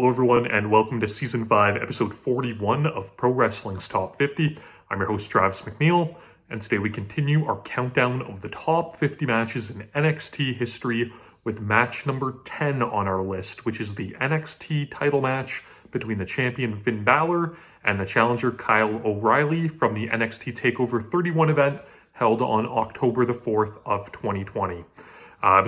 Hello everyone and welcome to Season 5, Episode 41 of Pro Wrestling's Top 50. I'm your host Travis McNeil, and today we continue our countdown of the top 50 matches in NXT history with match number 10 on our list, which is the NXT title match between the champion Finn Balor and the challenger Kyle O'Reilly from the NXT TakeOver 31 event held on October the 4th of 2020.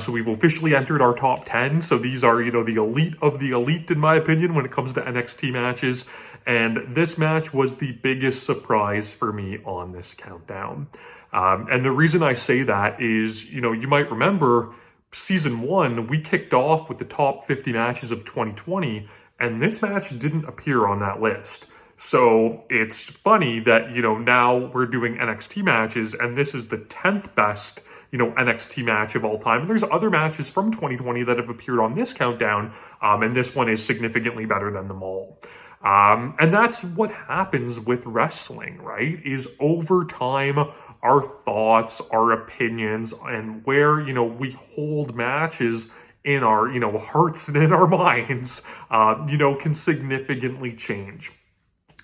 So we've officially entered our top 10. So these are, the elite of the elite, in my opinion, when it comes to NXT matches. And this match was the biggest surprise for me on this countdown. And the reason I say that is, you might remember Season 1, we kicked off with the top 50 matches of 2020, and this match didn't appear on that list. So it's funny that, now we're doing NXT matches, and this is the 10th best NXT match of all time. And there's other matches from 2020 that have appeared on this countdown, and this one is significantly better than them all. And that's what happens with wrestling, right? Is over time, our thoughts, our opinions, and where, we hold matches in our, hearts and in our minds, can significantly change.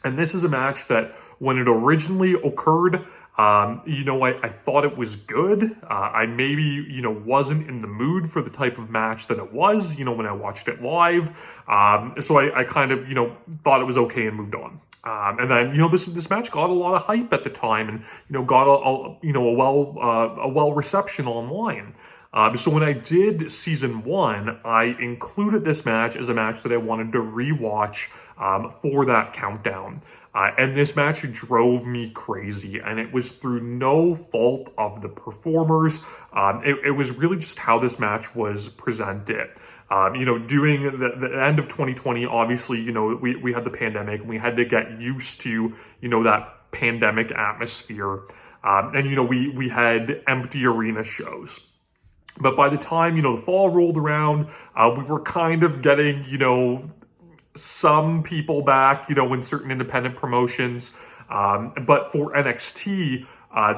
And this is a match that when it originally occurred, I thought it was good. I maybe, wasn't in the mood for the type of match that it was, when I watched it live. So I kind of, thought it was okay and moved on. And then, this match got a lot of hype at the time and, got a well reception online. So when I did Season 1, I included this match as a match that I wanted to rewatch for that countdown. And this match drove me crazy, and it was through no fault of the performers. It was really just how this match was presented. Doing the end of 2020, obviously, we had the pandemic, and we had to get used to, that pandemic atmosphere. And, we had empty arena shows. But by the time, the fall rolled around, we were kind of getting, some people back, in certain independent promotions. But for NXT,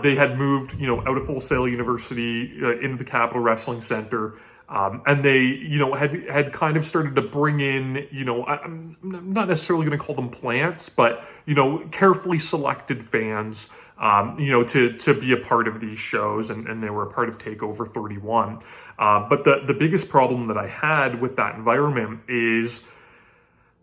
they had moved, out of Full Sail University into the Capitol Wrestling Center. And they, had kind of started to bring in, I'm not necessarily going to call them plants, but, carefully selected fans, to be a part of these shows. And they were a part of TakeOver 31. But the biggest problem that I had with that environment is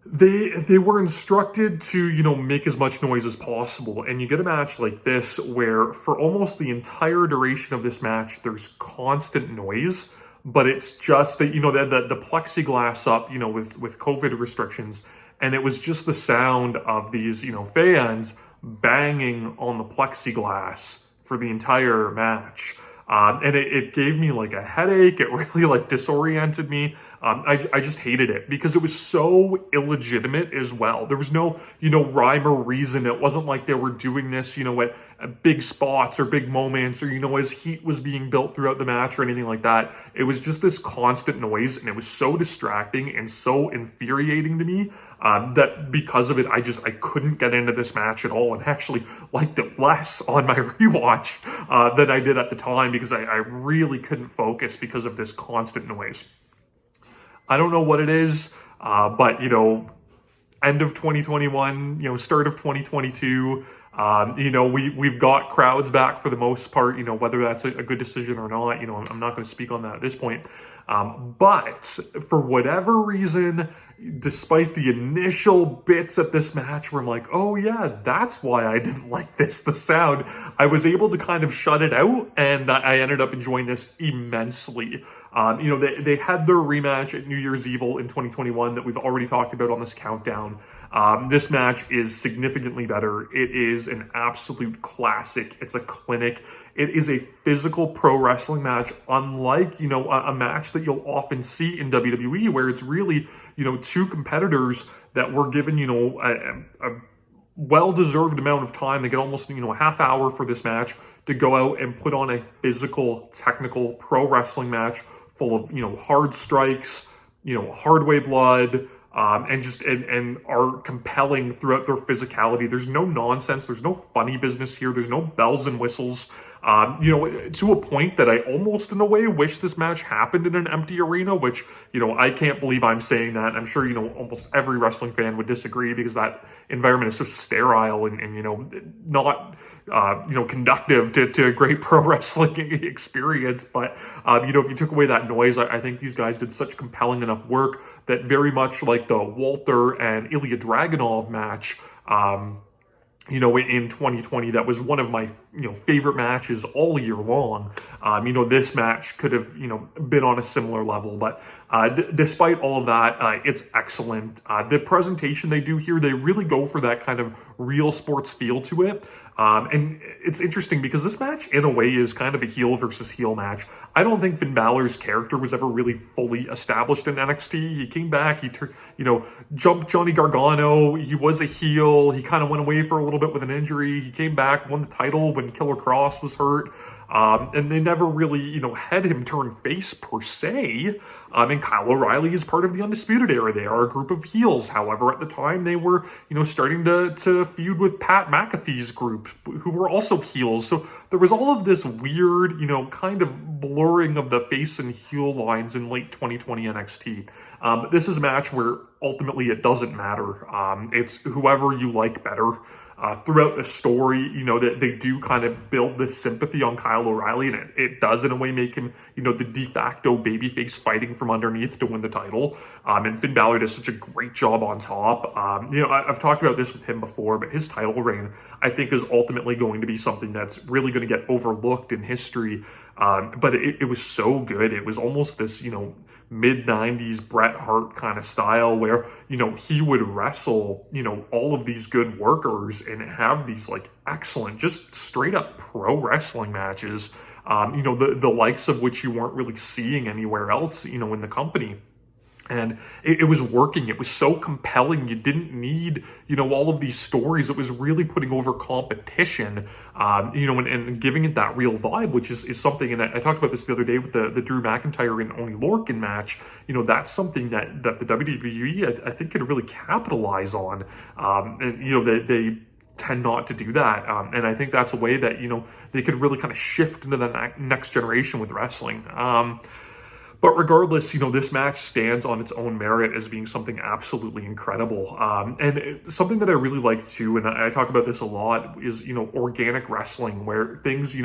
they were instructed to, make as much noise as possible. And you get a match like this where for almost the entire duration of this match, there's constant noise, but it's just that, the plexiglass up, with COVID restrictions. And it was just the sound of these, fans banging on the plexiglass for the entire match. And it gave me like a headache. It really disoriented me. I just hated it because it was so illegitimate as well. There was no, rhyme or reason. It wasn't like they were doing this, at big spots or big moments or, as heat was being built throughout the match or anything like that. It was just this constant noise, and it was so distracting and so infuriating to me that because of it, I couldn't get into this match at all, and actually liked it less on my rewatch than I did at the time because I really couldn't focus because of this constant noise. I don't know what it is, but, end of 2021, start of 2022, we've got crowds back for the most part, whether that's a good decision or not, I'm not going to speak on that at this point. But for whatever reason, despite the initial bits at this match where I'm like, oh yeah, that's why I didn't like the sound, I was able to kind of shut it out, and I ended up enjoying this immensely. They had their rematch at New Year's Evil in 2021 that we've already talked about on this countdown. This match is significantly better. It is an absolute classic. It's a clinic. It is a physical pro wrestling match, unlike, a match that you'll often see in WWE where it's really, two competitors that were given, a well-deserved amount of time. They get almost, a half hour for this match to go out and put on a physical, technical pro wrestling match full of, hard strikes, hard way blood, and are compelling throughout their physicality. There's no nonsense. There's no funny business here. There's no bells and whistles. To a point that I almost in a way wish this match happened in an empty arena, which, I can't believe I'm saying that. I'm sure, almost every wrestling fan would disagree because that environment is so sterile and not, conductive to a great pro wrestling experience. But, if you took away that noise, I think these guys did such compelling enough work that very much like the Walter and Ilya Dragunov match, in 2020, that was one of my, favorite matches all year long. This match could have, been on a similar level, but despite all of that, it's excellent. The presentation they do here, they really go for that kind of real sports feel to it. And it's interesting because this match, in a way, is kind of a heel versus heel match. I don't think Finn Balor's character was ever really fully established in NXT. He came back, he jumped Johnny Gargano. He was a heel. He kind of went away for a little bit with an injury. He came back, won the title when Killer Cross was hurt. And they never really, had him turn face per se. And Kyle O'Reilly is part of the Undisputed Era. They are a group of heels. However, at the time, they were, starting to feud with Pat McAfee's group, who were also heels. So there was all of this weird, kind of blurring of the face and heel lines in late 2020 NXT. This is a match where ultimately it doesn't matter. It's whoever you like better. Throughout the story, that they do kind of build this sympathy on Kyle O'Reilly, and it does in a way make him, the de facto babyface fighting from underneath to win the title. And Finn Balor does such a great job on top. I've talked about this with him before, but his title reign, I think, is ultimately going to be something that's really going to get overlooked in history. But it was so good. It was almost this, mid-90s Bret Hart kind of style where, he would wrestle, all of these good workers and have these like excellent, just straight up pro wrestling matches, the likes of which you weren't really seeing anywhere else, in the company. And it was working. It was so compelling. You didn't need, all of these stories. It was really putting over competition, and giving it that real vibe, which is something, and I talked about this the other day with the Drew McIntyre and Oney Lorcan match. That's something that the WWE, I think, could really capitalize on. And, they tend not to do that. And I think that's a way that, they could really kind of shift into the next generation with wrestling. But regardless, this match stands on its own merit as being something absolutely incredible. Something that I really like too, and I talk about this a lot, is, organic wrestling, where things,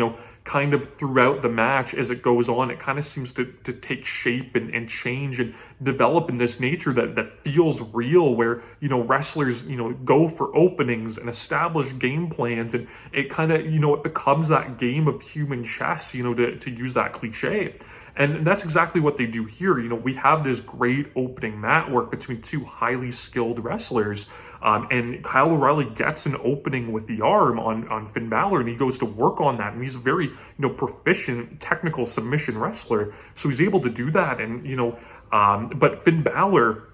kind of throughout the match as it goes on, it kind of seems to take shape and change and develop in this nature that feels real, where, wrestlers, go for openings and establish game plans, and it kind of, it becomes that game of human chess, to use that cliche. And that's exactly what they do here. We have this great opening mat work between two highly skilled wrestlers. And Kyle O'Reilly gets an opening with the arm on Finn Balor, and he goes to work on that. And he's a very, proficient technical submission wrestler. So he's able to do that. And, but Finn Balor,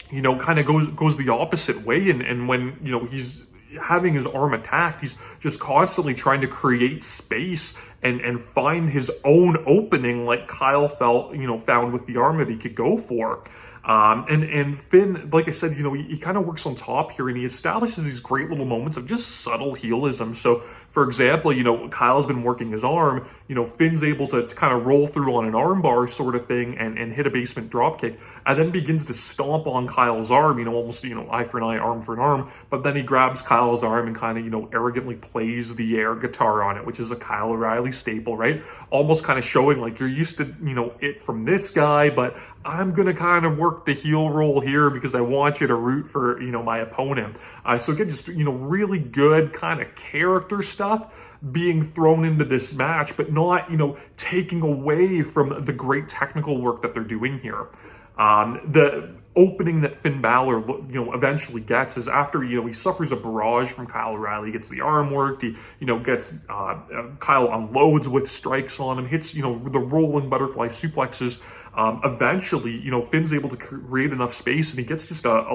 kind of goes the opposite way. And when, he's having his arm attacked, he's just constantly trying to create space and find his own opening, like Kyle found with the arm that he could go for. And Finn, like I said, he kind of works on top here, and he establishes these great little moments of just subtle heelism. So, for example, Kyle's been working his arm, Finn's able to kind of roll through on an arm bar sort of thing and hit a basement dropkick, and then begins to stomp on Kyle's arm, almost, eye for an eye, arm for an arm. But then he grabs Kyle's arm and kind of, arrogantly plays the air guitar on it, which is a Kyle O'Reilly staple, right? Almost kind of showing like, you're used to, it from this guy, but I'm going to kind of work the heel roll here because I want you to root for, my opponent. So again, just, really good kind of character stuff being thrown into this match, but not, taking away from the great technical work that they're doing here. The opening that Finn Balor, eventually gets is after, he suffers a barrage from Kyle O'Reilly, gets the arm worked, he, gets, Kyle unloads with strikes on him, hits, the rolling butterfly suplexes. Eventually, Finn's able to create enough space, and he gets just a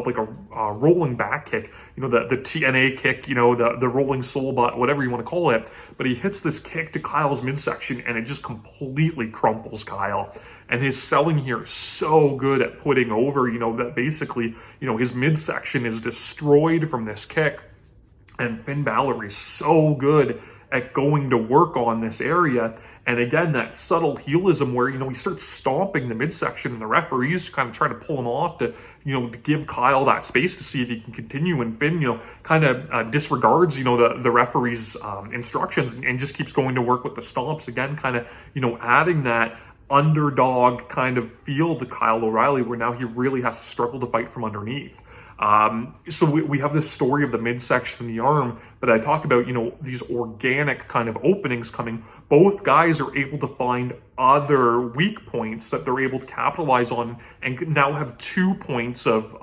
rolling back kick, the TNA kick, the rolling soul butt, whatever you want to call it. But he hits this kick to Kyle's midsection, and it just completely crumples Kyle. And his selling here is so good at putting over, that basically, his midsection is destroyed from this kick. And Finn Balor is so good at going to work on this area. And again, that subtle heelism where, he starts stomping the midsection and the referees kind of trying to pull him off to give Kyle that space to see if he can continue. And Finn, kind of disregards, the referee's instructions and just keeps going to work with the stomps. Again, kind of, adding that underdog kind of feel to Kyle O'Reilly where now he really has to struggle to fight from underneath. So we have this story of the midsection and the arm, but I talk about, these organic kind of openings coming. Both guys are able to find other weak points that they're able to capitalize on and now have 2 points of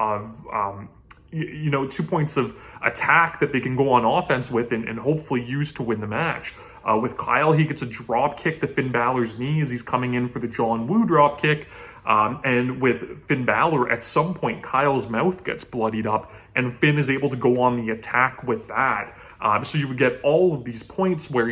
2 points of attack that they can go on offense with and hopefully use to win the match. With Kyle, he gets a drop kick to Finn Balor's knee as he's coming in for the John Woo drop kick. And with Finn Balor, at some point, Kyle's mouth gets bloodied up, and Finn is able to go on the attack with that. So you would get all of these points where,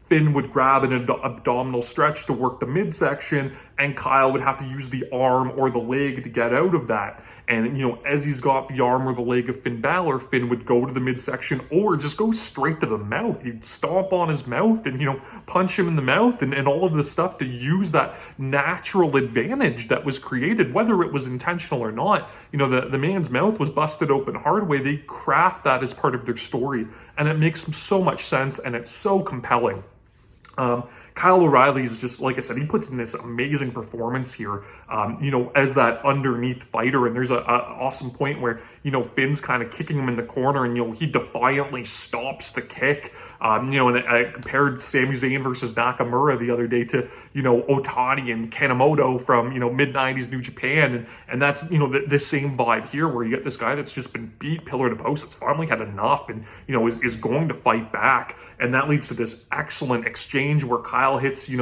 Finn would grab an abdominal stretch to work the midsection, and Kyle would have to use the arm or the leg to get out of that. And, as he's got the arm or the leg of Finn Balor, Finn would go to the midsection or just go straight to the mouth. He'd stomp on his mouth and, punch him in the mouth and all of this stuff to use that natural advantage that was created, whether it was intentional or not. The man's mouth was busted open hard way. They craft that as part of their story, and it makes so much sense, and it's so compelling. Kyle O'Reilly is just, like I said, he puts in this amazing performance here, as that underneath fighter. And there's a awesome point where, Finn's kind of kicking him in the corner and, he defiantly stops the kick. And I compared Sami Zayn versus Nakamura the other day to, Otani and Kanemoto from, mid-90s New Japan. And that's, the same vibe here where you get this guy that's just been beat pillar to post, that's finally had enough and, is going to fight back. And that leads to this excellent exchange where Kyle hits, he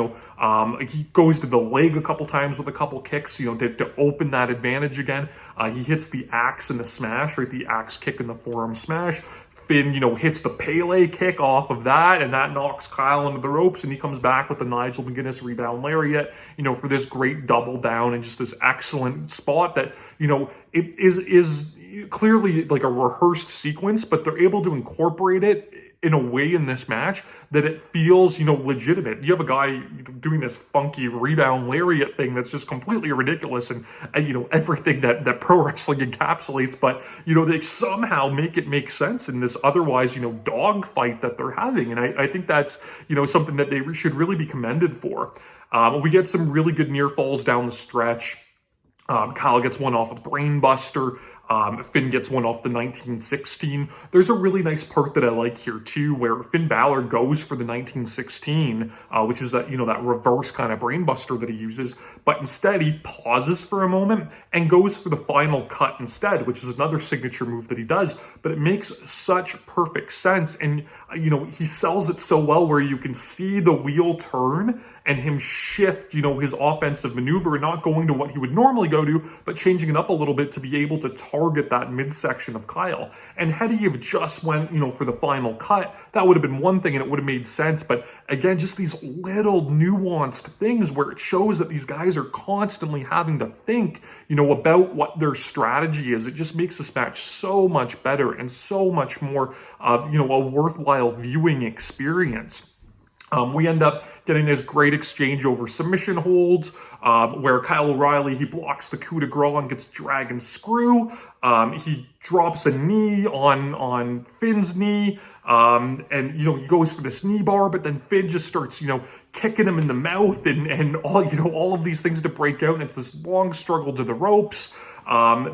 goes to the leg a couple times with a couple kicks, to open that advantage again. He hits the axe and the smash, right? The axe kick and the forearm smash. Finn, hits the Pele kick off of that, and that knocks Kyle into the ropes, and he comes back with the Nigel McGuinness rebound lariat, for this great double down and just this excellent spot that, it is clearly like a rehearsed sequence, but they're able to incorporate it in a way in this match that it feels, legitimate. You have a guy doing this funky rebound lariat thing that's just completely ridiculous and everything that pro wrestling encapsulates, but, they somehow make it make sense in this otherwise, dog fight that they're having. And I think that's, something that they should really be commended for. We get some really good near falls down the stretch. Kyle gets one off a brainbuster. Finn gets one off the 1916. There's a really nice part that I like here too, where Finn Balor goes for the 1916, which is that, that reverse kind of brainbuster that he uses, but instead he pauses for a moment and goes for the final cut instead, which is another signature move that he does, but it makes such perfect sense. And, he sells it so well where you can see the wheel turn and him shift, his offensive maneuver and not going to what he would normally go to, but changing it up a little bit to be able to target that midsection of Kyle. And had he have just went, for the final cut, that would have been one thing and it would have made sense. But again, just these little nuanced things where it shows that these guys are constantly having to think, about what their strategy is. It just makes this match so much better and so much more of, a worthwhile viewing experience. We end up getting this great exchange over submission holds, where Kyle O'Reilly, he blocks the coup de grace and gets dragon screw. He drops a knee on Finn's knee, and, he goes for this knee bar, but then Finn just starts, kicking him in the mouth and all of these things to break out. And it's this long struggle to the ropes.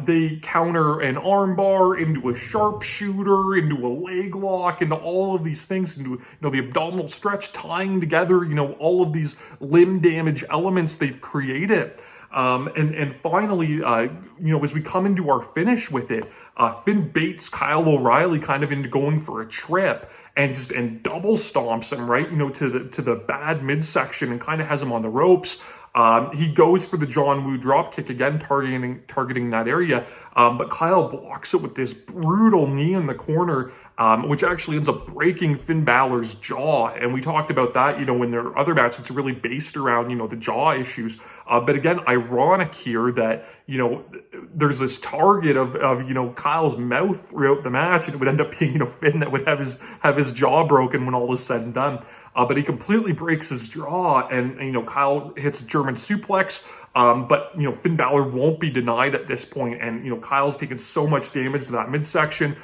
They counter an armbar into a sharpshooter, into a leg lock, into all of these things, into the abdominal stretch, tying together, all of these limb damage elements they've created. And finally, as we come into our finish with it, Finn baits Kyle O'Reilly kind of into going for a trip and double stomps him right, to the bad midsection and kind of has him on the ropes. He goes for the John Woo drop kick again, targeting that area. But Kyle blocks it with this brutal knee in the corner, which actually ends up breaking Finn Balor's jaw. And we talked about that, in their other match, it's really based around, the jaw issues. But again, ironic here that, there's this target of Kyle's mouth throughout the match, and it would end up being, Finn that would have his jaw broken when all is said and done. But he completely breaks his jaw, and Kyle hits a German suplex. But Finn Balor won't be denied at this point, and Kyle's taken so much damage to that midsection.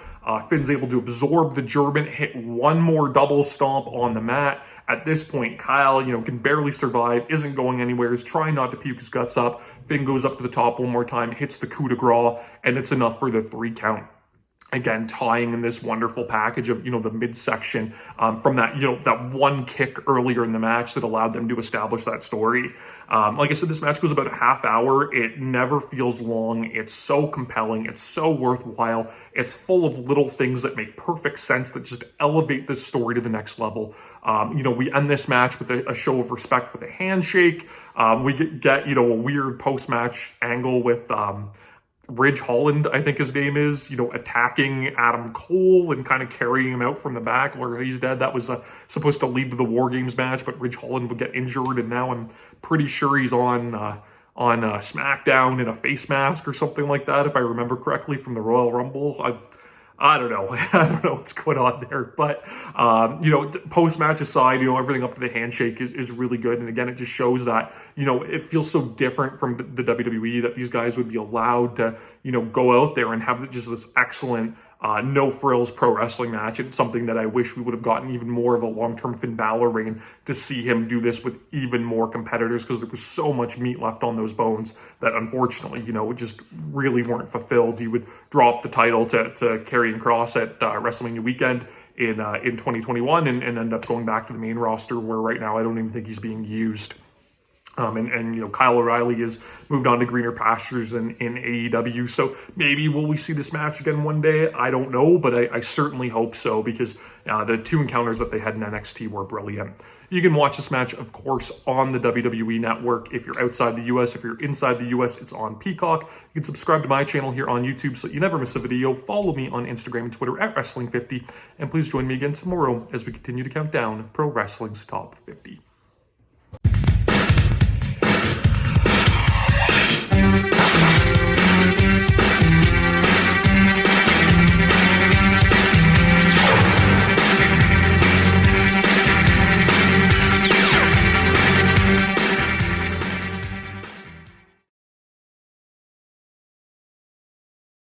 Finn's able to absorb the German, hit one more double stomp on the mat. At this point, Kyle, can barely survive, isn't going anywhere, is trying not to puke his guts up. Finn goes up to the top one more time, hits the coup de grace, and it's enough for the 3 count. Again, tying in this wonderful package of, the midsection from that, that one kick earlier in the match that allowed them to establish that story. Like I said, this match goes about a half hour. It never feels long. It's so compelling. It's so worthwhile. It's full of little things that make perfect sense that just elevate this story to the next level. We end this match with a show of respect with a handshake. We get a weird post-match angle with Ridge Holland, I think his name is, attacking Adam Cole and kind of carrying him out from the back where he's dead. That was supposed to lead to the War Games match, but Ridge Holland would get injured, and now I'm pretty sure he's on SmackDown in a face mask or something like that, if I remember correctly, from the Royal Rumble. I don't know. I don't know what's going on there. But, post-match aside, everything up to the handshake is really good. And again, it just shows that, it feels so different from the WWE that these guys would be allowed to, go out there and have just this excellent no-frills pro wrestling match. It's something that I wish we would have gotten even more of a long-term Finn Balor reign to see him do this with even more competitors, because there was so much meat left on those bones that unfortunately, just really weren't fulfilled. He would drop the title to Karrion Kross at WrestleMania weekend in 2021 and end up going back to the main roster, where right now I don't even think he's being used. Kyle O'Reilly has moved on to greener pastures in AEW. So maybe will we see this match again one day? I don't know, but I certainly hope so, because the 2 encounters that they had in NXT were brilliant. You can watch this match, of course, on the WWE Network. If you're outside the US, if you're inside the US, it's on Peacock. You can subscribe to my channel here on YouTube so you never miss a video. Follow me on Instagram and Twitter at Wrestling50. And please join me again tomorrow as we continue to count down Pro Wrestling's Top 50.